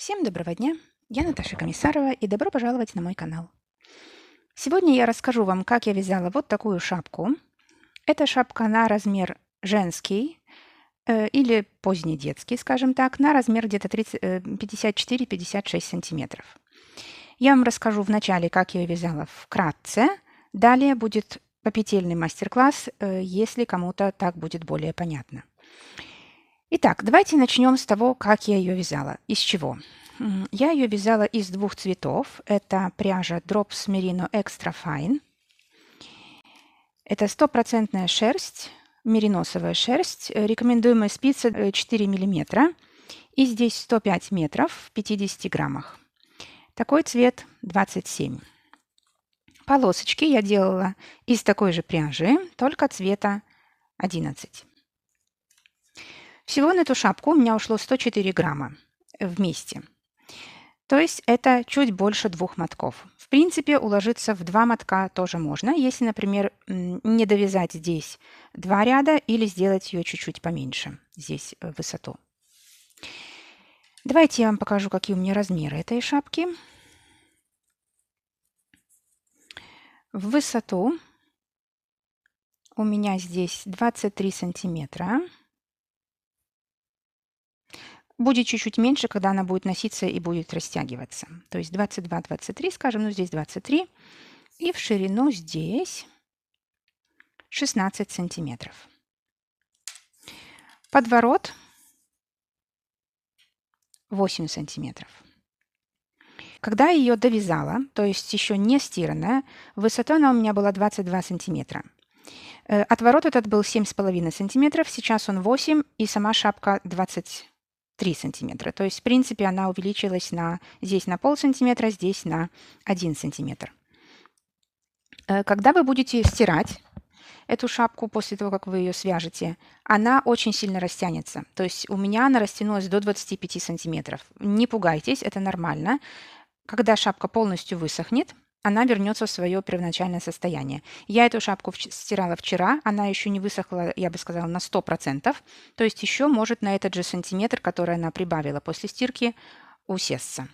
Всем доброго дня! Я Наташа Комиссарова и добро пожаловать на мой канал. Сегодня я расскажу вам, как я вязала вот такую шапку. Это шапка на размер женский или поздний детский, скажем так, на размер где-то 54-56 сантиметров. Я вам расскажу вначале, как я ее вязала вкратце. Далее будет попетельный мастер-класс, если кому-то так будет более понятно. Итак, давайте начнем с того, как я ее вязала. Из чего? Я ее вязала из двух цветов. Это пряжа Drops Merino Extra Fine. Это стопроцентная шерсть, мериносовая шерсть. Рекомендуемая спица 4 мм. И здесь 105 метров в 50 граммах. Такой цвет 27. Полосочки я делала из такой же пряжи, только цвета 11. Всего на эту шапку у меня ушло 104 грамма вместе. То есть это чуть больше 2 мотков. В принципе, уложиться в 2 мотка тоже можно, если, например, не довязать здесь 2 ряда или сделать ее чуть-чуть поменьше, здесь высоту. Давайте я вам покажу, какие у меня размеры этой шапки. В высоту у меня здесь 23 сантиметра. Будет чуть-чуть меньше, когда она будет носиться и будет растягиваться. То есть 22-23, скажем, ну здесь 23. И в ширину здесь 16 сантиметров. Подворот 8 сантиметров. Когда я ее довязала, то есть еще не стиранная, высота она у меня была 22 сантиметра. Отворот этот был 7,5 сантиметров, сейчас он 8, и сама шапка 23 сантиметра. То есть, в принципе, она увеличилась здесь на полсантиметра, здесь на 1 сантиметр. Когда вы будете стирать эту шапку после того, как вы ее свяжете, она очень сильно растянется. То есть у меня она растянулась до 25 сантиметров. Не пугайтесь, это нормально. Когда шапка полностью высохнет, она вернется в свое первоначальное состояние. Я эту шапку стирала вчера, она еще не высохла, я бы сказала, на 100%. То есть еще может на этот же сантиметр, который она прибавила после стирки, усесться.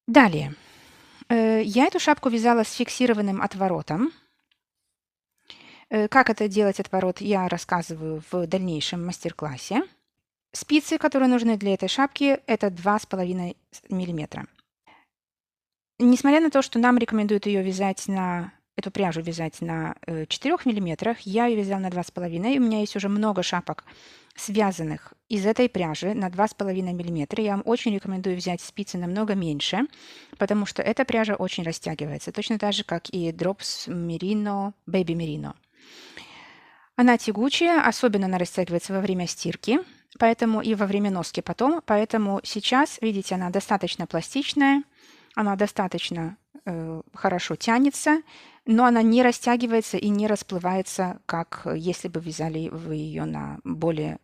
Далее. Я эту шапку вязала с фиксированным отворотом. Как это делать отворот, я рассказываю в дальнейшем мастер-классе. Спицы, которые нужны для этой шапки, это 2,5 мм. Несмотря на то, что нам рекомендуют эту пряжу вязать на 4 мм, я ее вязала на 2,5. У меня есть уже много шапок, связанных из этой пряжи на 2,5 мм. Я вам очень рекомендую взять спицы намного меньше, потому что эта пряжа очень растягивается, точно так же, как и Drops Merino, Baby Merino. Она тягучая, особенно она растягивается во время стирки, поэтому и во время носки потом. Поэтому сейчас, видите, она достаточно пластичная, она достаточно хорошо тянется, но она не растягивается и не расплывается, как если бы вязали вы ее на более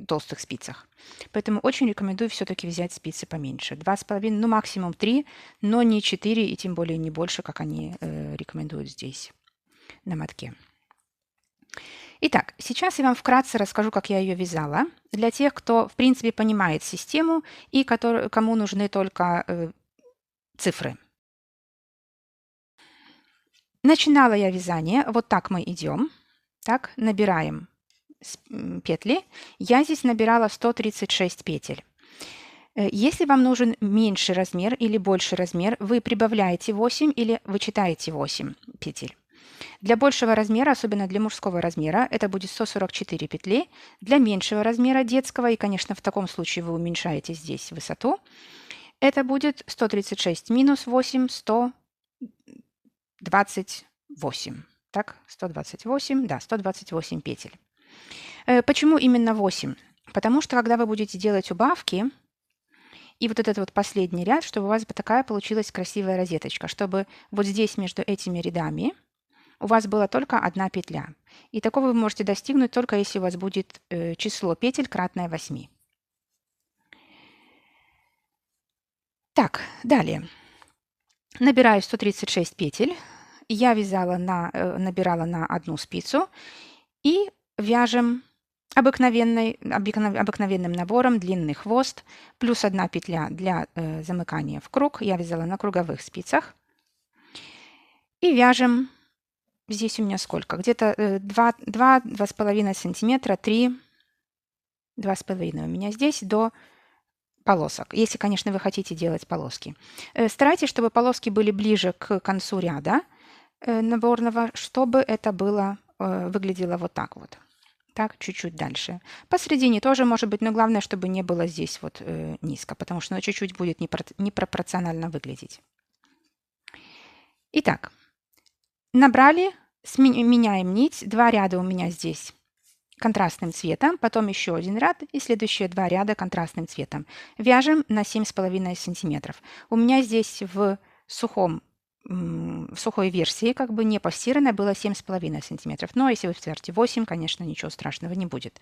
толстых спицах. Поэтому очень рекомендую все-таки взять спицы поменьше. 2,5, ну максимум 3, но не 4 и тем более не больше, как они рекомендуют здесь на мотке. Итак, сейчас я вам вкратце расскажу, как я ее вязала. Для тех, кто, в принципе, понимает систему и кому нужны только цифры. Начинала я вязание. Вот так мы идем. Так, набираем петли. Я здесь набирала 136 петель. Если вам нужен меньший размер или больший размер, вы прибавляете 8 или вычитаете 8 петель. Для большего размера, особенно для мужского размера, это будет 144 петли. Для меньшего размера детского, и, конечно, в таком случае вы уменьшаете здесь высоту, это будет 136 минус 8, 128. Так, 128, да, 128 петель. Почему именно 8? Потому что, когда вы будете делать убавки, и вот этот вот последний ряд, чтобы у вас такая получилась красивая розеточка, чтобы вот здесь между этими рядами у вас была только одна петля. И такого вы можете достигнуть только если у вас будет число петель кратное 8. Так, далее. Набираю 136 петель. Я набирала на одну спицу и вяжем обыкновенным набором длинный хвост, плюс 1 петля для замыкания в круг. Я вязала на круговых спицах. И вяжем, здесь у меня сколько? Где-то 2-2,5 сантиметра, 3, 2,5 у меня здесь до полосок. Если, конечно, вы хотите делать полоски. Старайтесь, чтобы полоски были ближе к концу ряда наборного, чтобы это было, выглядело вот так вот. Так, чуть-чуть дальше. Посередине тоже может быть, но главное, чтобы не было здесь вот низко, потому что оно чуть-чуть будет непропорционально выглядеть. Итак, набрали, меняем нить. 2 ряда у меня здесь контрастным цветом, потом еще 1 ряд и следующие 2 ряда контрастным цветом. Вяжем на 7,5 сантиметров. У меня здесь в сухой версии, как бы не постиранной, было 7,5 сантиметров. Но если вы свяжете 8, конечно, ничего страшного не будет.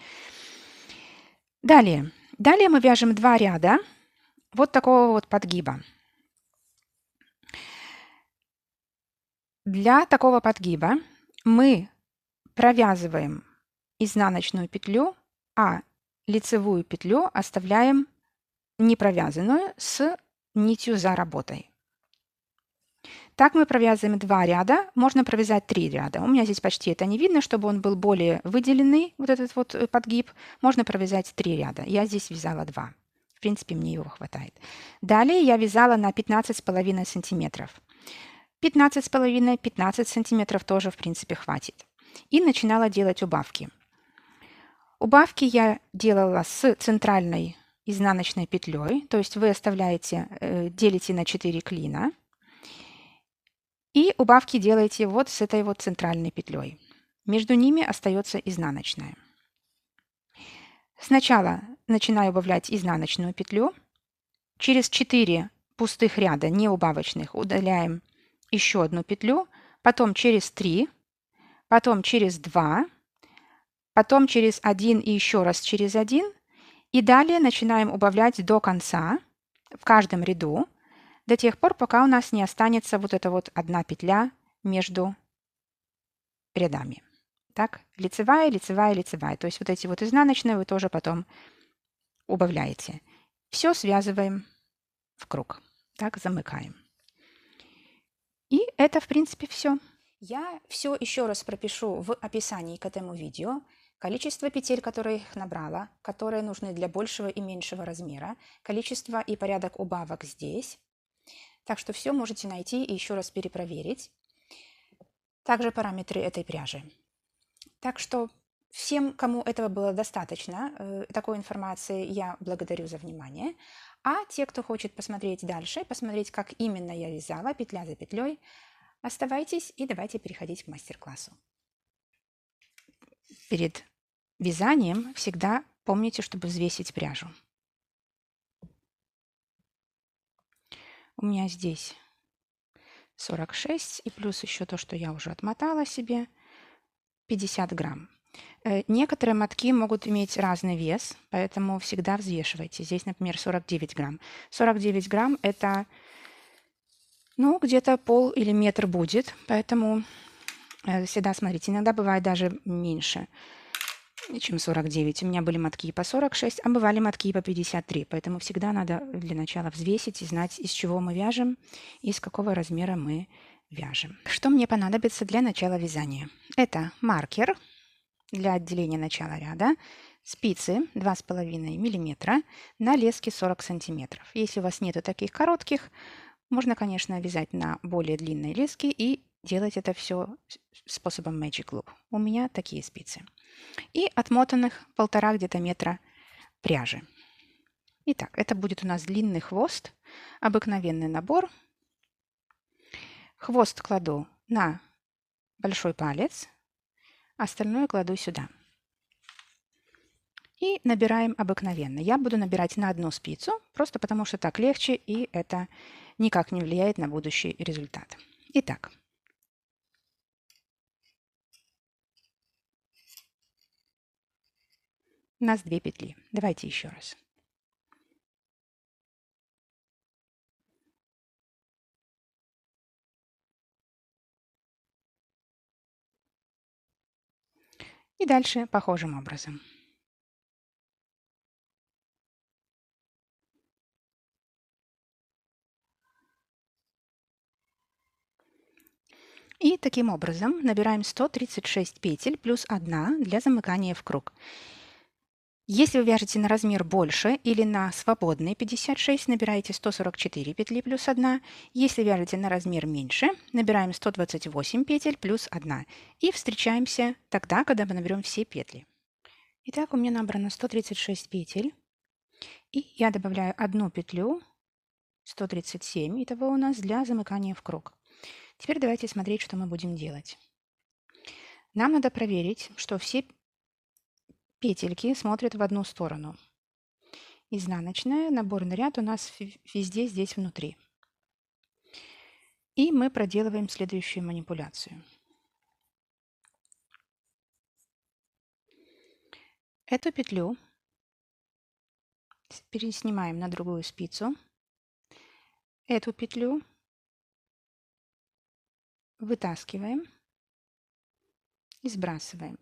Далее мы вяжем 2 ряда вот такого вот подгиба. Для такого подгиба мы провязываем изнаночную петлю, а лицевую петлю оставляем не провязанную с нитью за работой. Так мы провязываем 2 ряда, можно провязать 3 ряда. У меня здесь почти это не видно, чтобы он был более выделенный, вот этот вот подгиб. Можно провязать 3 ряда. Я здесь вязала 2. В принципе, мне его хватает. Далее я вязала на 15,5 сантиметров. 15,5-15 сантиметров тоже, в принципе, хватит. И начинала делать убавки. Убавки я делала с центральной изнаночной петлей, то есть вы оставляете, делите на 4 клина. И убавки делаете вот с этой вот центральной петлей. Между ними остается изнаночная. Сначала начинаю убавлять изнаночную петлю. Через 4 пустых ряда неубавочных удаляем еще 1 петлю. Потом через 3, потом через 2, потом через 1 и еще раз через 1. И далее начинаем убавлять до конца в каждом ряду, до тех пор, пока у нас не останется вот эта вот 1 петля между рядами. Так, лицевая, лицевая, лицевая. То есть вот эти вот изнаночные вы тоже потом убавляете. Все связываем в круг. Так, замыкаем. И это, в принципе, все. Я все еще раз пропишу в описании к этому видео. Количество петель, которые я их набрала, которые нужны для большего и меньшего размера, количество и порядок убавок здесь. Так что все можете найти и еще раз перепроверить. Также параметры этой пряжи. Так что всем, кому этого было достаточно, такой информации, я благодарю за внимание. А те, кто хочет посмотреть дальше, посмотреть, как именно я вязала петля за петлей, оставайтесь и давайте переходить к мастер-классу. Перед вязанием всегда помните, чтобы взвесить пряжу. У меня здесь 46 и плюс еще то, что я уже отмотала себе, 50 грамм. Некоторые мотки могут иметь разный вес, поэтому всегда взвешивайте. Здесь, например, 49 грамм. 49 грамм – это, ну, где-то пол или метр будет, поэтому всегда смотрите. Иногда бывает даже меньше, чем 49. У меня были мотки и по 46, а бывали мотки и по 53, поэтому всегда надо для начала взвесить и знать, из чего мы вяжем и из какого размера мы вяжем. Что мне понадобится для начала вязания? Это маркер для отделения начала ряда, спицы 2,5 мм на леске 40 сантиметров. Если у вас нету таких коротких, можно, конечно, вязать на более длинной леске и делать это все способом Magic Loop. У меня такие спицы. И отмотанных 1,5 где-то метра пряжи. Итак, это будет у нас длинный хвост, обыкновенный набор. Хвост кладу на большой палец, остальное кладу сюда. И набираем обыкновенно. Я буду набирать на одну спицу, просто потому что так легче, и это никак не влияет на будущий результат. Итак. У нас 2 петли. Давайте еще раз. И дальше похожим образом. И таким образом набираем 136 петель плюс 1 для замыкания в круг. Если вы вяжете на размер больше или на свободный 56, набираете 144 петли плюс 1. Если вяжете на размер меньше, набираем 128 петель плюс 1. И встречаемся тогда, когда мы наберем все петли. Итак, у меня набрано 136 петель. И я добавляю одну петлю, 137, итого у нас для замыкания в круг. Теперь давайте смотреть, что мы будем делать. Нам надо проверить, что все петельки смотрят в одну сторону. Изнаночная, наборный ряд у нас везде здесь внутри. И мы проделываем следующую манипуляцию. Эту петлю переснимаем на другую спицу. Эту петлю вытаскиваем и сбрасываем.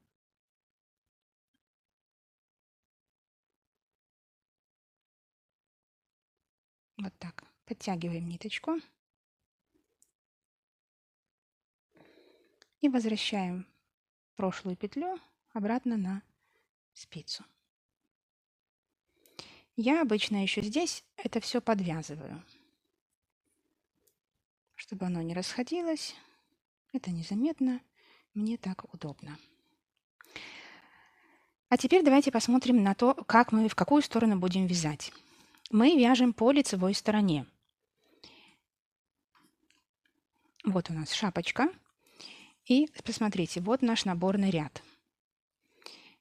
Вот так. Подтягиваем ниточку. И возвращаем прошлую петлю обратно на спицу. Я обычно еще здесь это все подвязываю, чтобы оно не расходилось. Это незаметно. Мне так удобно. А теперь давайте посмотрим на то, как мы в какую сторону будем вязать. Мы вяжем по лицевой стороне. Вот у нас шапочка. И посмотрите, вот наш наборный ряд.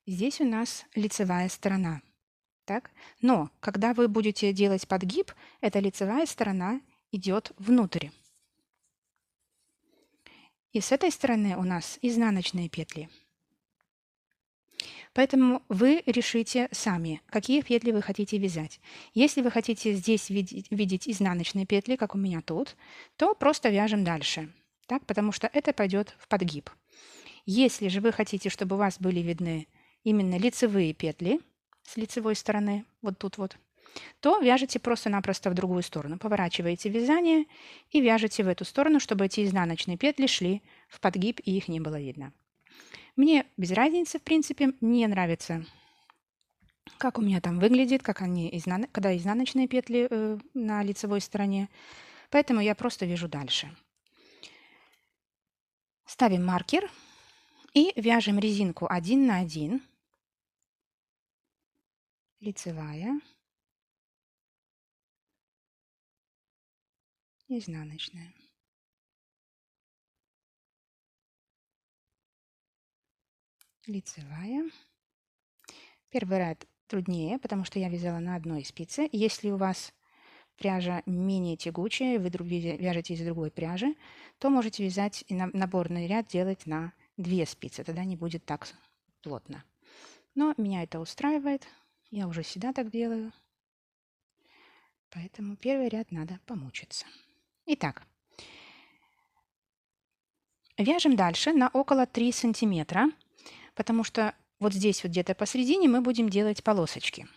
Здесь у нас лицевая сторона. Так? Но когда вы будете делать подгиб, эта лицевая сторона идет внутрь. И с этой стороны у нас изнаночные петли. Поэтому вы решите сами, какие петли вы хотите вязать. Если вы хотите здесь видеть изнаночные петли, как у меня тут, то просто вяжем дальше, так? Потому что это пойдет в подгиб. Если же вы хотите, чтобы у вас были видны именно лицевые петли с лицевой стороны, вот тут вот, то вяжете просто-напросто в другую сторону. Поворачиваете вязание и вяжете в эту сторону, чтобы эти изнаночные петли шли в подгиб и их не было видно. Мне без разницы, в принципе, мне нравится, как у меня там выглядит, как они, когда изнаночные петли на лицевой стороне. Поэтому я просто вяжу дальше. Ставим маркер и вяжем резинку 1 на 1. Лицевая. Изнаночная. Лицевая. Первый ряд труднее, потому что я вязала на одной спице. Если у вас пряжа менее тягучая, вы вяжете из другой пряжи, то можете вязать и наборный ряд делать на 2 спицы. Тогда не будет так плотно. Но меня это устраивает. Я уже всегда так делаю. Поэтому первый ряд надо помучиться. Итак, вяжем дальше на около 3 сантиметра, потому что вот здесь вот где-то посередине мы будем делать полосочки.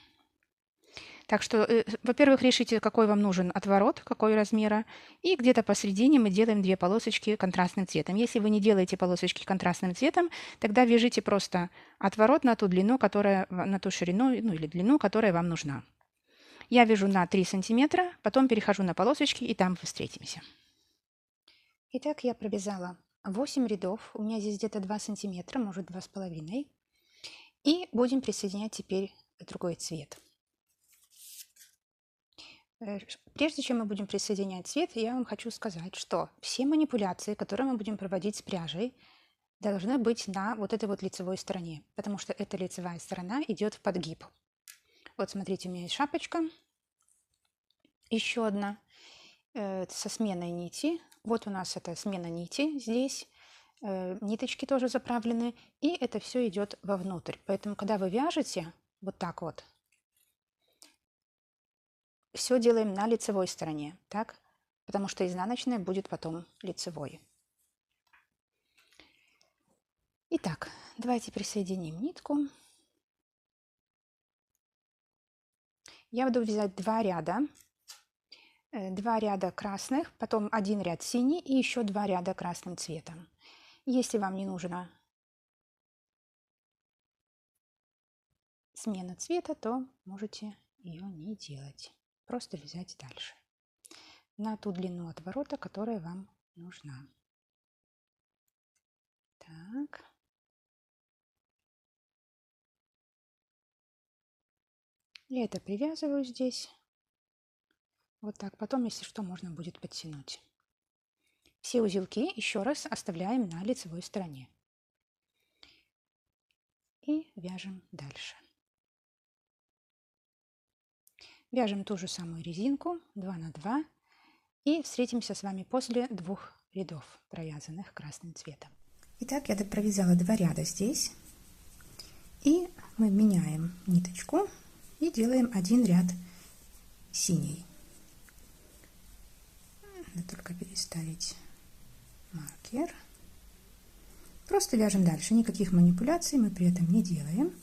Так что, во-первых, решите, какой вам нужен отворот, какой размера, и где-то посередине мы делаем 2 полосочки контрастным цветом. Если вы не делаете полосочки контрастным цветом, тогда вяжите просто отворот на ту длину, на ту ширину, ну или длину, которая вам нужна. Я вяжу на 3 сантиметра, потом перехожу на полосочки, и там встретимся. Итак, я провязала 8 рядов. У меня здесь где-то 2 сантиметра, может 2,5. И будем присоединять теперь другой цвет. Прежде чем мы будем присоединять цвет, я вам хочу сказать, что все манипуляции, которые мы будем проводить с пряжей, должны быть на вот этой вот лицевой стороне, потому что эта лицевая сторона идет в подгиб. Вот смотрите, у меня есть шапочка, еще одна со сменой нити. Вот у нас это смена нити здесь, ниточки тоже заправлены, и это все идет вовнутрь. Поэтому, когда вы вяжете вот так вот, все делаем на лицевой стороне, так? Потому что изнаночная будет потом лицевой. Итак, давайте присоединим нитку. Я буду вязать 2 ряда. 2 ряда красных, потом 1 ряд синий и еще 2 ряда красным цветом. Если вам не нужна смена цвета, то можете ее не делать. Просто вязать дальше на ту длину отворота, которая вам нужна. Так. Я это привязываю здесь. Вот так. Потом, если что, можно будет подтянуть. Все узелки еще раз оставляем на лицевой стороне. И вяжем дальше. Вяжем ту же самую резинку 2 на 2 и встретимся с вами после 2 рядов, провязанных красным цветом. Итак, я провязала 2 ряда здесь. И мы меняем ниточку и делаем 1 ряд синий. Надо только переставить маркер. Просто вяжем дальше. Никаких манипуляций мы при этом не делаем.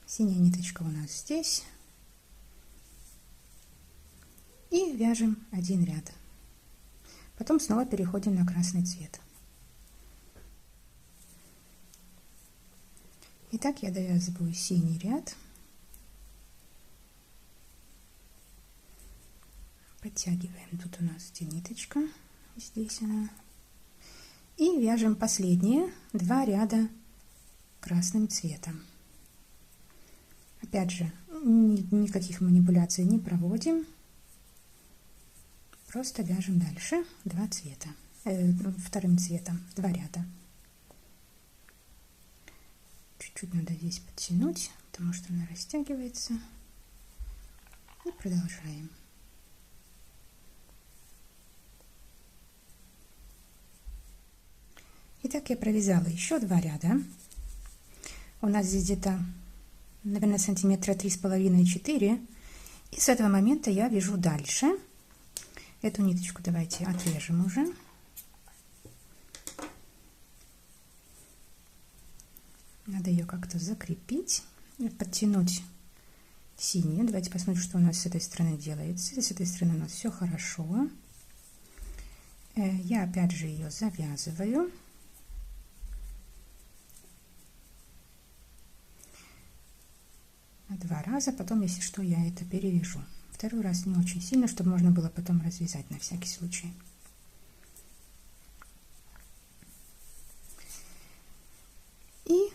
Синяя ниточка у нас здесь. И вяжем 1 ряд. Потом снова переходим на красный цвет. Итак, я довязываю синий ряд. Подтягиваем. Тут у нас где ниточка. Здесь она. И вяжем последние 2 ряда красным цветом. Опять же, никаких манипуляций не проводим. Просто вяжем дальше 2 цвета. Вторым цветом 2 ряда. Чуть-чуть надо здесь подтянуть, потому что она растягивается. И продолжаем. Итак, я провязала еще 2 ряда. У нас здесь где-то, наверное, сантиметра 3,5-4. И с этого момента я вяжу дальше. Эту ниточку давайте отрежем уже. Надо ее как-то закрепить и подтянуть синюю. Давайте посмотрим, что у нас с этой стороны делается. С этой стороны у нас все хорошо. Я опять же ее завязываю. На 2 раза, потом, если что, я это перевяжу. Второй раз не очень сильно, чтобы можно было потом развязать на всякий случай. И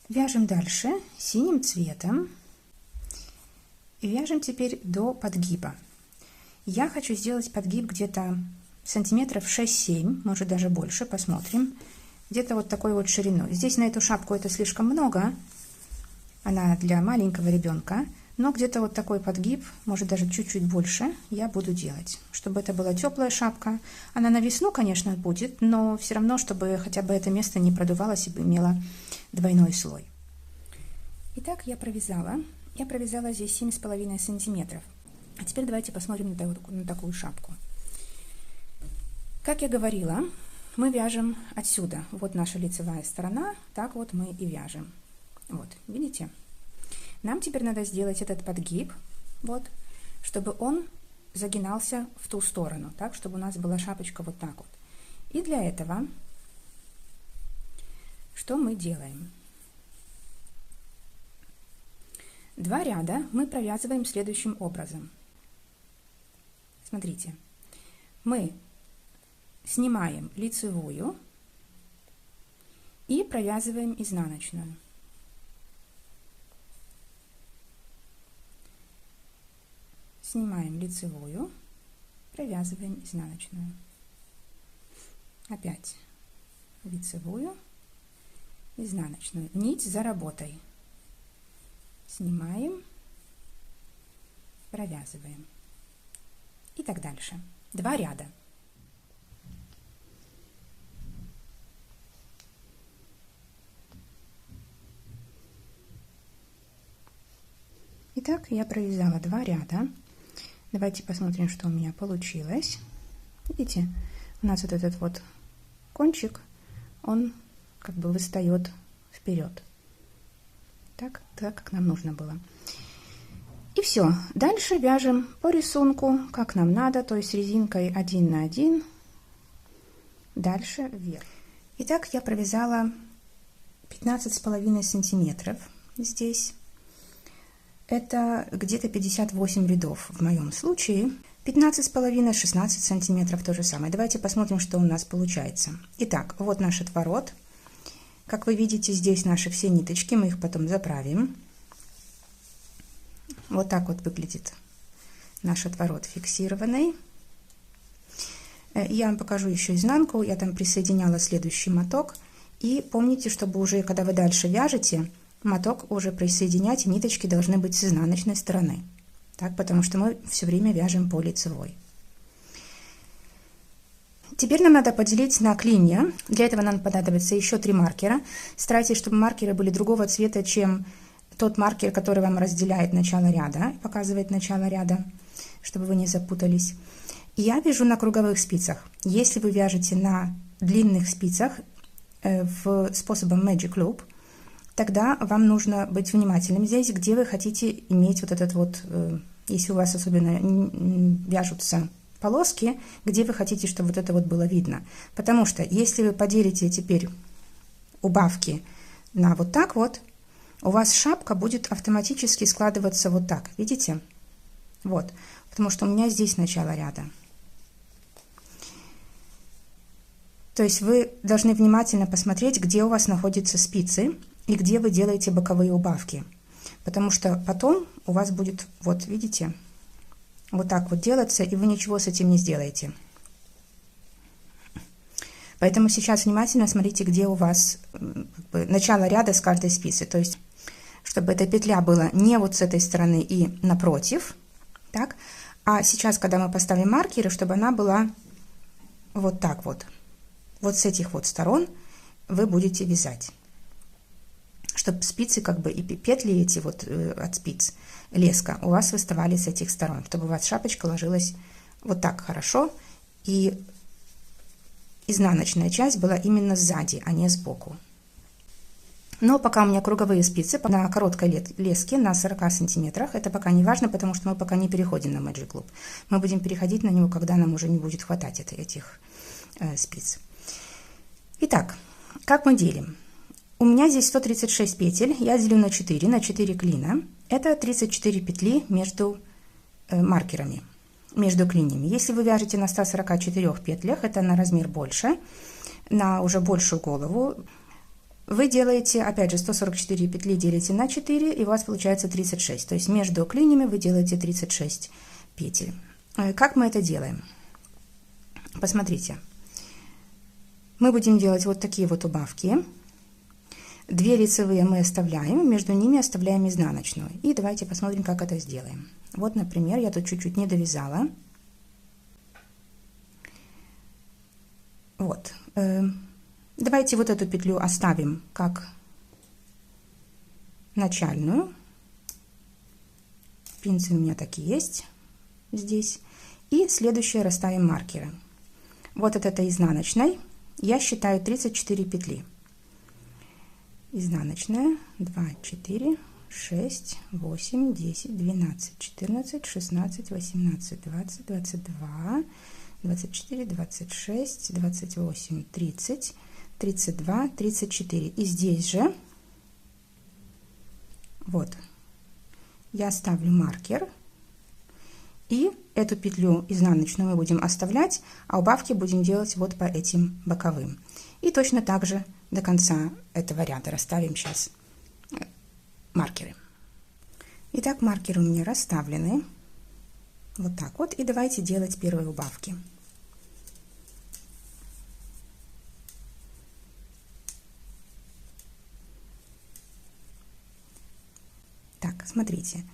вяжем дальше синим цветом. И вяжем теперь до подгиба. Я хочу сделать подгиб где-то сантиметров 6-7, может даже больше, посмотрим. Где-то вот такой вот шириной. Здесь на эту шапку это слишком много. Она для маленького ребенка. Но где-то вот такой подгиб, может даже чуть-чуть больше, я буду делать. Чтобы это была теплая шапка. Она на весну, конечно, будет, но все равно, чтобы хотя бы это место не продувалось и имело двойной слой. Итак, я провязала. Я провязала здесь 7,5 сантиметров. А теперь давайте посмотрим на такую шапку. Как я говорила, мы вяжем отсюда. Вот наша лицевая сторона, так вот мы и вяжем. Вот, видите? Нам теперь надо сделать этот подгиб, вот, чтобы он загинался в ту сторону, так, чтобы у нас была шапочка вот так вот. И для этого что мы делаем? 2 ряда мы провязываем следующим образом. Смотрите, мы снимаем лицевую и провязываем изнаночную. Снимаем лицевую, провязываем изнаночную. Опять лицевую, изнаночную. Нить за работой. Снимаем, провязываем. И так дальше. 2 ряда. Итак, я провязала 2 ряда. Давайте посмотрим, что у меня получилось. Видите, у нас вот этот вот кончик, он как бы выстает вперед. Так, как нам нужно было. И все. Дальше вяжем по рисунку, как нам надо, то есть резинкой 1 на 1. Дальше вверх. Итак, я провязала 15,5 сантиметров здесь. Это где-то 58 рядов в моем случае. 15,5, 16 сантиметров то же самое. Давайте посмотрим, что у нас получается. Итак, вот наш отворот. Как вы видите, здесь наши все ниточки, мы их потом заправим. Вот так вот выглядит наш отворот фиксированный. Я вам покажу еще изнанку. Я там присоединяла следующий моток. И помните, чтобы уже, когда вы дальше вяжете, моток уже присоединять, и ниточки должны быть с изнаночной стороны. Так, потому что мы все время вяжем по лицевой. Теперь нам надо поделить на клинья. Для этого нам понадобится еще 3 маркера. Старайтесь, чтобы маркеры были другого цвета, чем тот маркер, который вам разделяет начало ряда, показывает начало ряда, чтобы вы не запутались. Я вяжу на круговых спицах. Если вы вяжете на длинных спицах способом Magic Loop, тогда вам нужно быть внимательным здесь, где вы хотите иметь вот этот вот, если у вас особенно вяжутся полоски, где вы хотите, чтобы вот это вот было видно. Потому что если вы поделите теперь убавки на вот так вот, у вас шапка будет автоматически складываться вот так, видите? Вот, потому что у меня здесь начало ряда. То есть вы должны внимательно посмотреть, где у вас находятся спицы и где вы делаете боковые убавки. Потому что потом у вас будет, вот видите, вот так вот делаться, и вы ничего с этим не сделаете. Поэтому сейчас внимательно смотрите, где у вас начало ряда с каждой спицы. То есть, чтобы эта петля была не вот с этой стороны и напротив, так, а сейчас, когда мы поставим маркеры, чтобы она была вот так вот. Вот с этих вот сторон вы будете вязать, чтобы спицы как бы и петли эти вот от спиц леска у вас выставали с этих сторон, чтобы у вас шапочка ложилась вот так хорошо, и изнаночная часть была именно сзади, а не сбоку. Но пока у меня круговые спицы на короткой леске на 40 сантиметрах, это пока не важно, потому что мы пока не переходим на Magic Loop. Мы будем переходить на него, когда нам уже не будет хватать этих спиц. Итак, как мы делим? У меня здесь 136 петель, я делю на 4 клина. Это 34 петли между маркерами, между клиньями. Если вы вяжете на 144 петлях, это на размер больше, на уже большую голову, вы делаете, опять же, 144 петли делите на 4, и у вас получается 36. То есть между клиньями вы делаете 36 петель. Как мы это делаем? Посмотрите. Мы будем делать вот такие вот убавки. 2 лицевые мы оставляем, между ними оставляем изнаночную. И давайте посмотрим, как это сделаем. Вот, например, я тут чуть-чуть не довязала. Вот. Давайте вот эту петлю оставим как начальную. Пинцы у меня такие есть здесь. И следующее расставим маркеры. Вот от этой изнаночной я считаю 34 петли. Изнаночная 2, 4, 6, 8, 10, 12, 14, 16, 18, 20, 22, 24, 26, 28, 30, 32, 34. И здесь же вот я ставлю маркер, и эту петлю изнаночную мы будем оставлять, а убавки будем делать вот по этим боковым. И точно так же до конца этого ряда расставим сейчас маркеры. Итак, маркеры у меня расставлены вот так вот, и давайте делать первые убавки. Так, смотрите.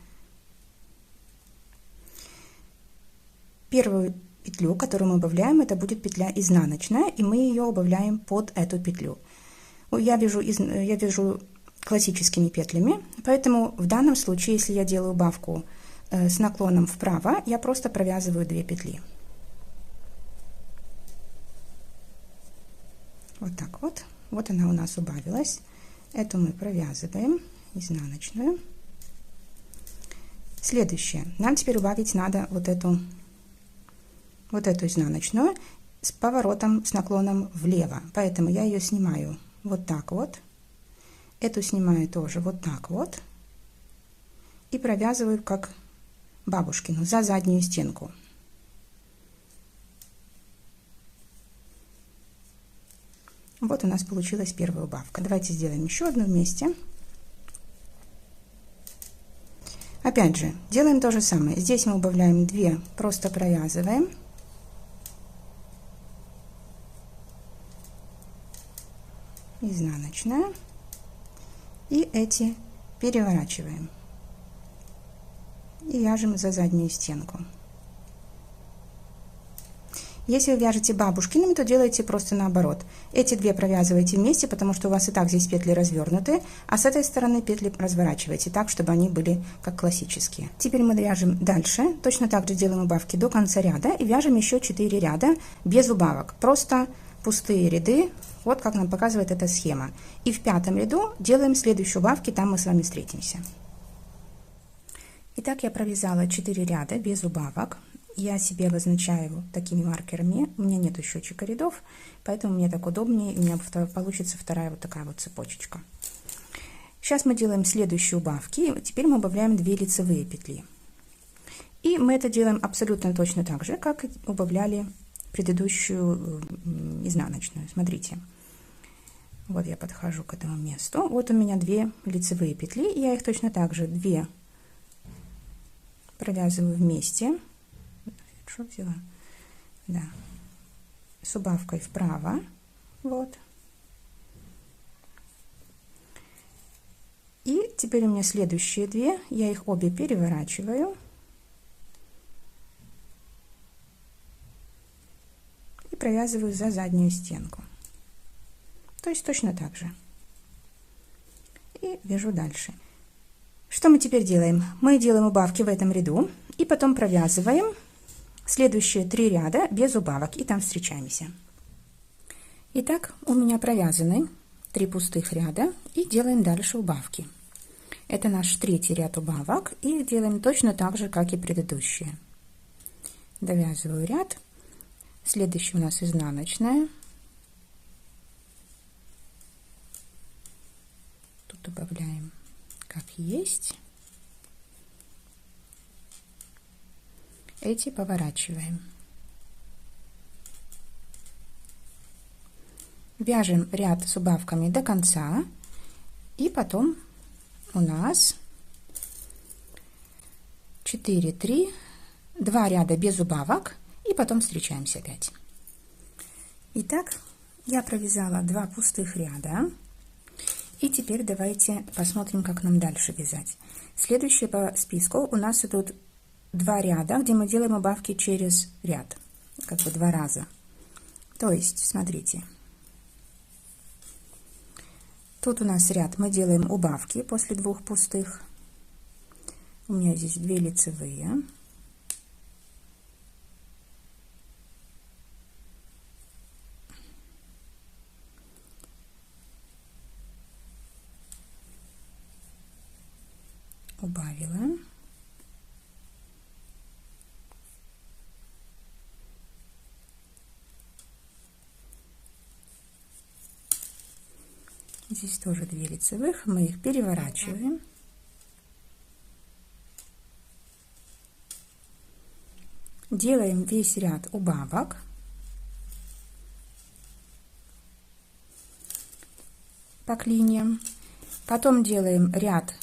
Первую петлю, которую мы убавляем, это будет петля изнаночная, и мы ее убавляем под эту петлю. Я вяжу классическими петлями, поэтому в данном случае, если я делаю убавку с наклоном вправо, я просто провязываю 2 петли. Вот так вот. Вот она у нас убавилась. Эту мы провязываем, изнаночную. Следующее. Нам теперь убавить надо вот эту изнаночную. с поворотом, с наклоном влево. Поэтому я ее снимаю вот так вот. Эту снимаю тоже вот так вот. И провязываю как бабушкину за заднюю стенку. Вот у нас получилась первая убавка. Давайте сделаем еще одну вместе. Опять же, делаем то же самое. Здесь мы убавляем 2, просто провязываем. Изнаночная. И эти переворачиваем. И вяжем за заднюю стенку. Если вы вяжете бабушкиными, то делайте просто наоборот. Эти 2 провязывайте вместе, потому что у вас и так здесь петли развернуты, а с этой стороны петли разворачивайте так, чтобы они были как классические. Теперь мы вяжем дальше. Точно так же делаем убавки до конца ряда и вяжем еще 4 ряда без убавок. Просто пустые ряды, вот как нам показывает эта схема. И в 5-м ряду делаем следующие убавки, там мы с вами встретимся. Итак, я провязала 4 ряда без убавок. Я себе обозначаю такими маркерами. У меня нет счетчика рядов, поэтому мне так удобнее. У меня получится вторая вот такая вот цепочечка. Сейчас мы делаем следующие убавки. Теперь мы убавляем 2 лицевые петли. И мы это делаем абсолютно точно так же, как убавляли предыдущую изнаночную. Смотрите. Вот я подхожу к этому месту. Вот у меня 2 лицевые петли. И я их точно так же 2 провязываю вместе. Что взяла? Да. С убавкой вправо. Вот. И теперь у меня следующие 2. Я их обе переворачиваю. И провязываю за заднюю стенку. То есть точно так же. И вяжу дальше. Что мы теперь делаем? Мы делаем убавки в этом ряду. И потом провязываем следующие 3 ряда без убавок, и там встречаемся. Итак, у меня провязаны 3 пустых ряда, и делаем дальше убавки. Это наш 3-й ряд убавок, и делаем точно так же, как и предыдущие. Довязываю ряд. Следующий у нас изнаночная. Тут убавляем как есть. Эти поворачиваем. Вяжем ряд с убавками до конца, и потом у нас 4, 3, 2 ряда без убавок, и потом встречаемся опять. Итак, я провязала 2 пустых ряда, и теперь давайте посмотрим, как нам дальше вязать. Следующее по списку у нас идут 2 ряда, где мы делаем убавки через ряд, как бы 2 раза. То есть, смотрите, тут у нас ряд, мы делаем убавки после 2 пустых. У меня здесь 2 лицевые. Убавила. Здесь тоже 2 лицевых, мы их переворачиваем. Делаем весь ряд убавок. По клиньям. Потом делаем ряд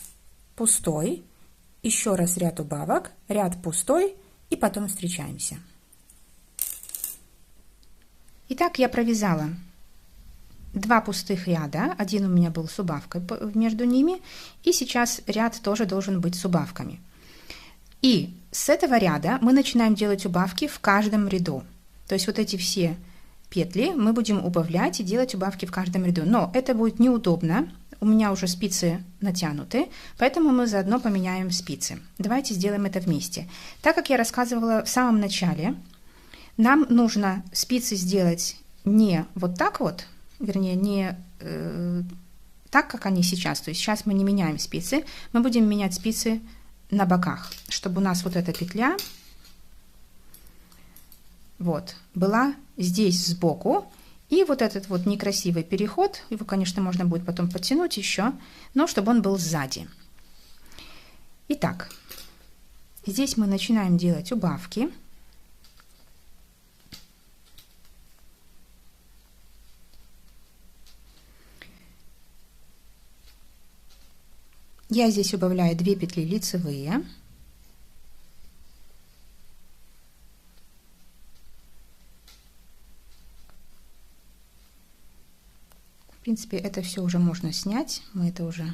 пустой, еще раз ряд убавок, ряд пустой, и потом встречаемся. Итак, я провязала 2 пустых ряда, один у меня был с убавкой между ними, и сейчас ряд тоже должен быть с убавками. И с этого ряда мы начинаем делать убавки в каждом ряду. То есть вот эти все петли мы будем убавлять и делать убавки в каждом ряду. Но это будет неудобно, у меня уже спицы натянуты, поэтому мы заодно поменяем спицы. Давайте сделаем это вместе. Так как я рассказывала в самом начале, нам нужно спицы сделать не вот так вот, вернее, не так, как они сейчас. То есть сейчас мы не меняем спицы, мы будем менять спицы на боках, чтобы у нас вот эта петля вот была здесь сбоку. И вот этот вот некрасивый переход, его, конечно, можно будет потом подтянуть еще, но чтобы он был сзади. Итак, здесь мы начинаем делать убавки. Я здесь убавляю 2 петли лицевые. В принципе, это все уже можно снять. Мы это уже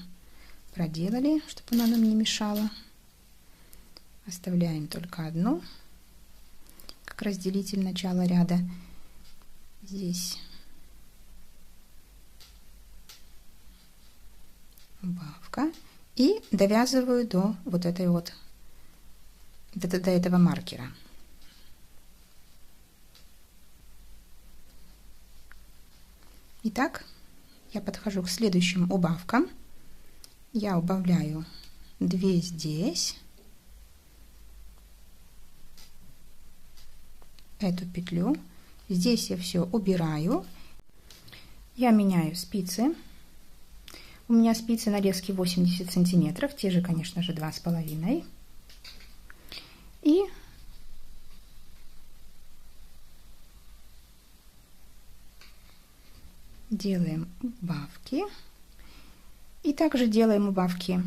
проделали, чтобы она нам не мешала. Оставляем только одну, как разделитель начала ряда. Здесь убавка. И довязываю до вот этой вот, до этого маркера. Итак, я подхожу к следующим убавкам. Я убавляю 2 здесь, эту петлю. Здесь я все убираю. Я меняю спицы. У меня спицы нарезки 80 сантиметров, те же, конечно же, 2,5. И делаем убавки. И также делаем убавки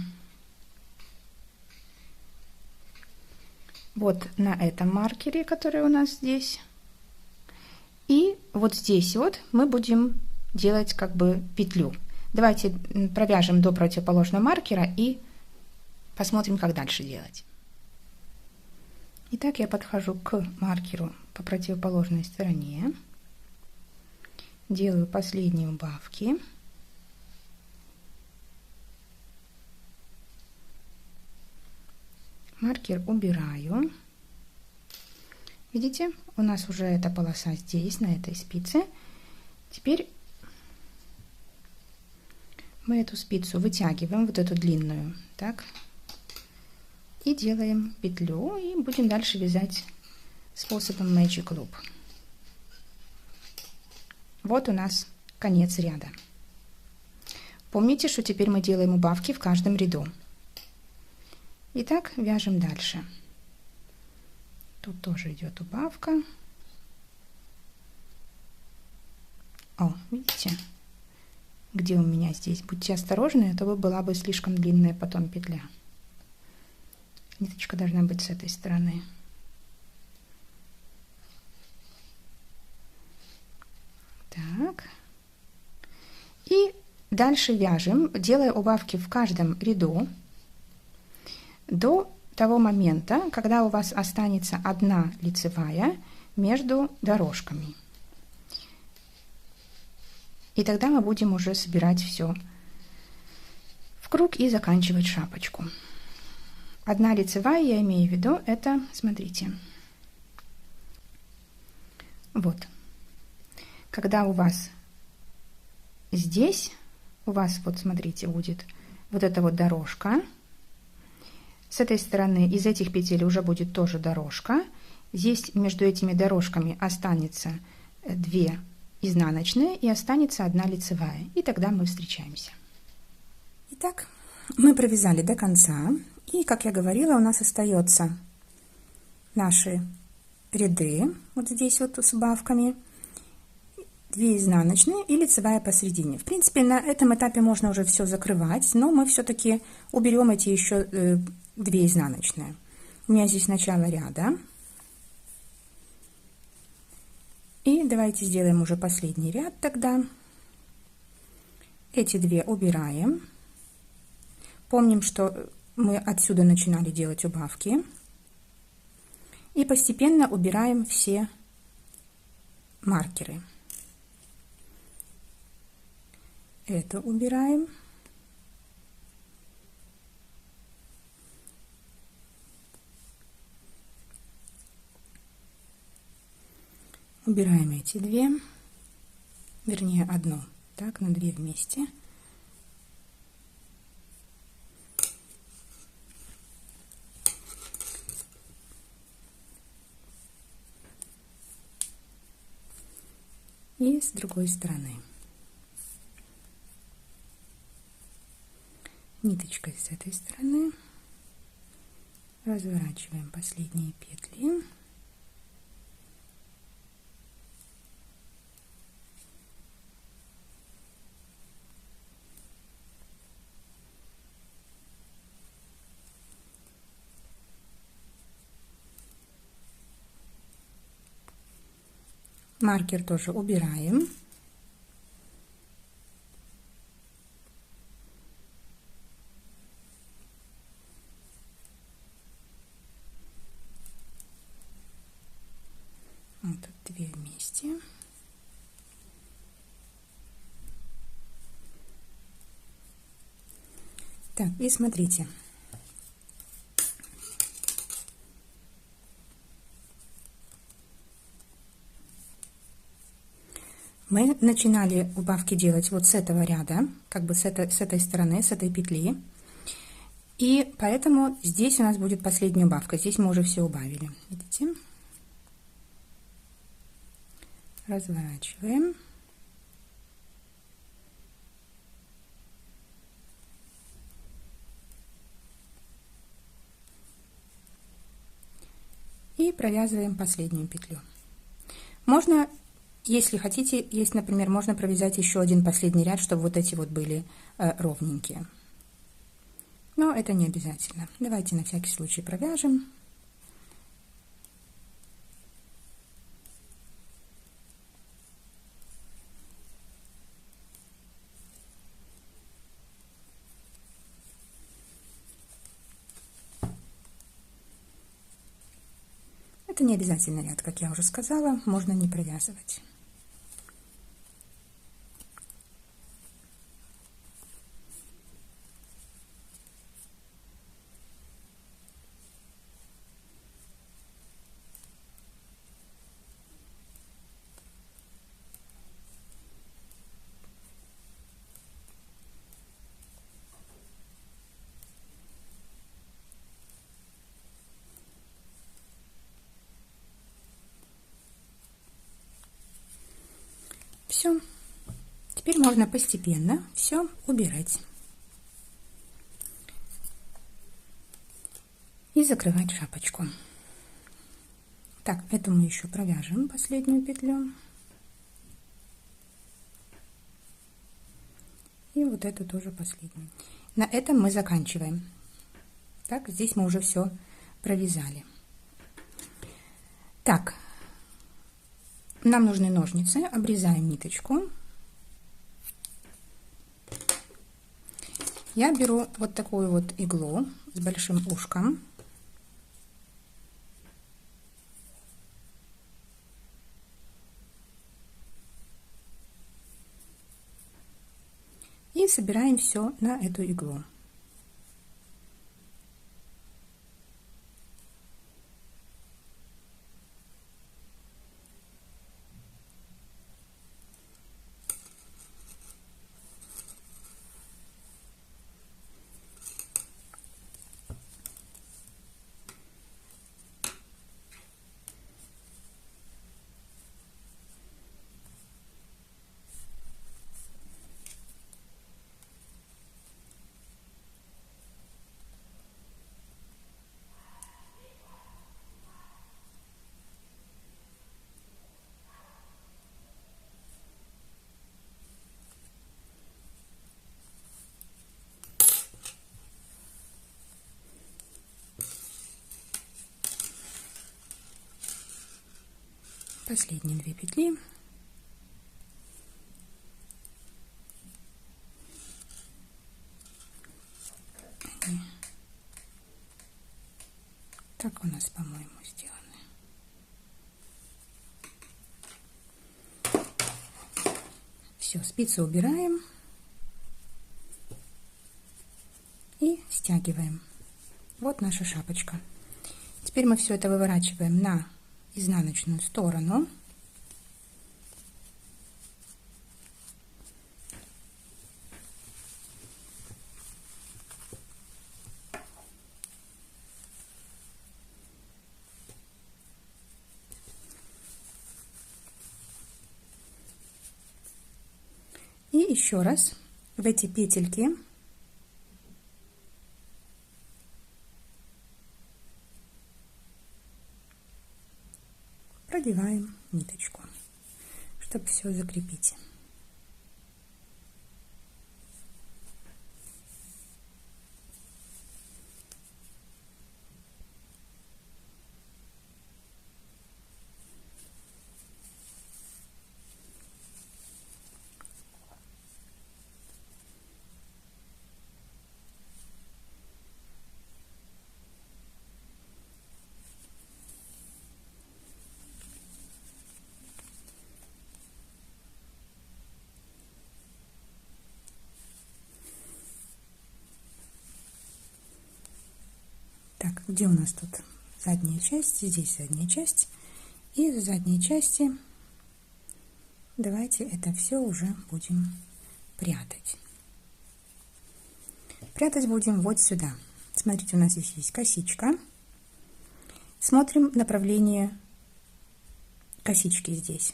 вот на этом маркере, который у нас здесь. И вот здесь вот мы будем делать как бы петлю. Давайте провяжем до противоположного маркера и посмотрим, как дальше делать. Итак, я подхожу к маркеру по противоположной стороне. Делаю последние убавки. Маркер убираю. Видите, у нас уже эта полоса здесь, на этой спице. Теперь мы эту спицу вытягиваем, вот эту длинную, так, и делаем петлю, и будем дальше вязать способом Magic Loop. Вот у нас конец ряда. Помните, что теперь мы делаем убавки в каждом ряду. Итак, вяжем дальше. Тут тоже идет убавка. О, видите? Где у меня здесь? Будьте осторожны, а то была бы слишком длинная потом петля. Ниточка должна быть с этой стороны. Так. И дальше вяжем, делая убавки в каждом ряду до того момента, когда у вас останется одна лицевая между дорожками. И тогда мы будем уже собирать все в круг и заканчивать шапочку. Одна лицевая, я имею в виду, это, смотрите, вот, когда у вас здесь, у вас, вот смотрите, будет вот эта вот дорожка, с этой стороны из этих петель уже будет тоже дорожка, здесь между этими дорожками останется 2 изнаночные и останется 1 лицевая, и тогда мы встречаемся. Итак, мы провязали до конца, и, как я говорила, у нас остается наши ряды, вот здесь вот с убавками, 2 изнаночные и лицевая посередине. В принципе, на этом этапе можно уже все закрывать, но мы все-таки уберем эти еще 2 изнаночные. У меня здесь начало ряда. И давайте сделаем уже последний ряд тогда. Эти 2 убираем. Помним, что мы отсюда начинали делать убавки. И постепенно убираем все маркеры. Это убираем. Убираем эти 2, вернее одну, так, на 2 вместе. И с другой стороны. Ниточкой с этой стороны разворачиваем последние петли. Маркер тоже убираем. Вот тут две вместе. Так, и смотрите. Мы начинали убавки делать вот с этого ряда, как бы с этой стороны, с этой петли. И поэтому здесь у нас будет последняя убавка. Здесь мы уже все убавили. Видите? Разворачиваем. И провязываем последнюю петлю. Можно, если хотите, есть, например, можно провязать еще один последний ряд, чтобы вот эти вот были ровненькие. Но это не обязательно. Давайте на всякий случай провяжем. Это не обязательный ряд, как я уже сказала, можно не провязывать. Все. Теперь можно постепенно все убирать. И закрывать шапочку. Так, эту мы еще провяжем последнюю петлю. И вот эту тоже последнюю. На этом мы заканчиваем. Так, здесь мы уже все провязали. Так, нам нужны ножницы. Обрезаем ниточку. Я беру вот такую вот иглу с большим ушком. И собираем все на эту иглу. Последние 2 петли. Так у нас, по-моему, сделаны. Все, спицы убираем и стягиваем. Вот наша шапочка. Теперь мы все это выворачиваем на изнаночную сторону. еще раз в эти петельки продеваем ниточку, чтобы все закрепить. Так, где у нас тут задняя часть? Здесь задняя часть. И в задней части давайте это все уже будем прятать. Прятать будем вот сюда. Смотрите, у нас здесь есть косичка. Смотрим направление косички здесь.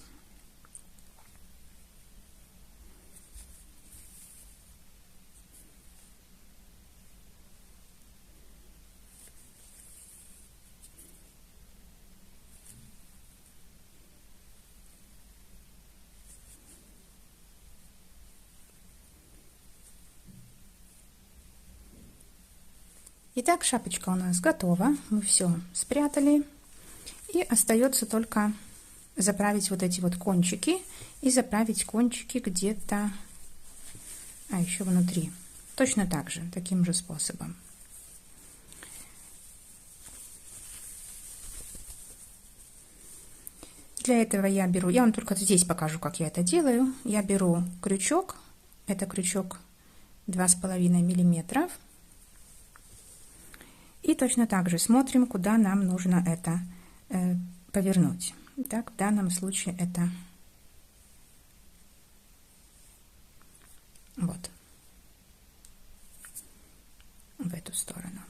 Итак, шапочка у нас готова. Мы все спрятали. И остается только заправить вот эти вот кончики. И заправить кончики где-то, еще внутри. Точно так же, таким же способом. Для этого я вам только здесь покажу, как я это делаю. Я беру крючок. Это крючок 2,5 миллиметров. И точно так же смотрим, куда нам нужно это повернуть. Так, в данном случае это вот в эту сторону.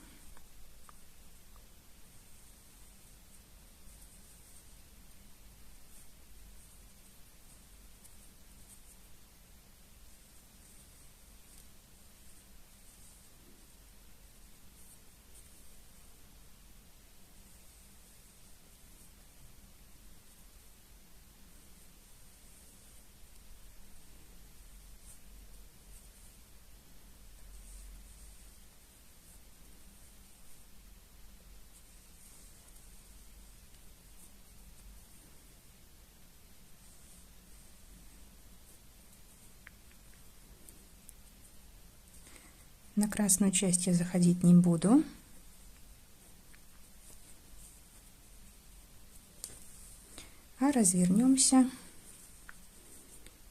На красную часть я заходить не буду. А развернемся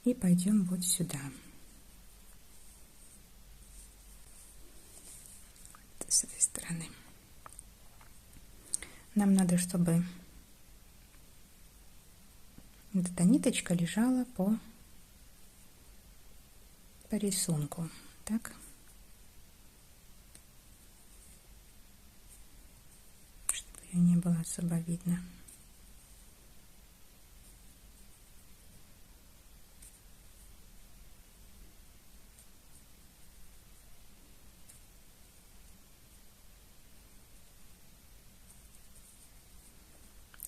и пойдем вот сюда. С этой стороны. Нам надо, чтобы вот эта ниточка лежала по рисунку. Так. Чтобы ее не было особо видно.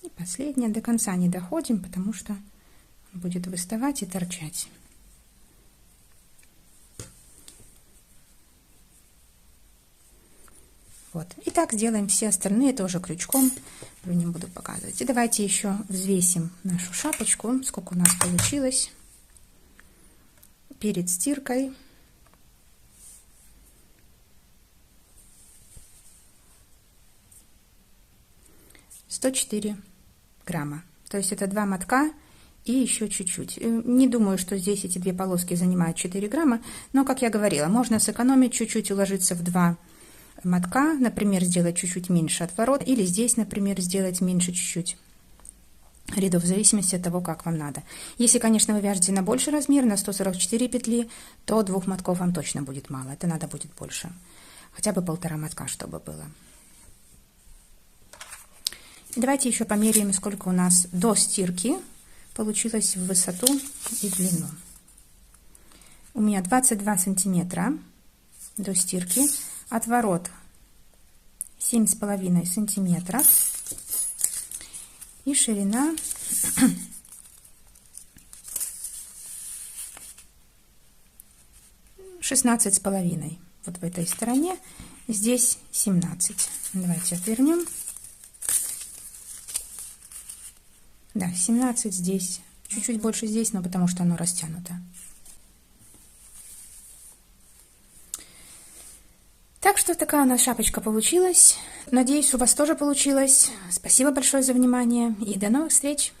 И последнее, до конца не доходим, потому что он будет выставать и торчать. Вот. И так сделаем все остальные тоже крючком. Не буду показывать. И давайте еще взвесим нашу шапочку, сколько у нас получилось перед стиркой. 104 грамма. То есть это 2 мотка и еще чуть-чуть. Не думаю, что здесь эти две полоски занимают 4 грамма, но, как я говорила, можно сэкономить чуть-чуть, уложиться в 2 мотка, например, сделать чуть-чуть меньше отворот, или здесь, например, сделать меньше чуть-чуть рядов, в зависимости от того, как вам надо. Если, конечно, вы вяжете на больший размер, на 144 петли, то 2 мотков вам точно будет мало, это надо будет больше. Хотя бы 1,5 мотка, чтобы было. Давайте еще померяем, сколько у нас до стирки получилось в высоту и длину. у меня 22 сантиметра до стирки, отворот 7,5 сантиметров и ширина 16,5. Вот в этой стороне, здесь 17. Давайте отвернем. Да, 17 здесь, чуть-чуть больше здесь, но потому что оно растянуто. Так что такая у нас шапочка получилась. Надеюсь, у вас тоже получилось. Спасибо большое за внимание и до новых встреч!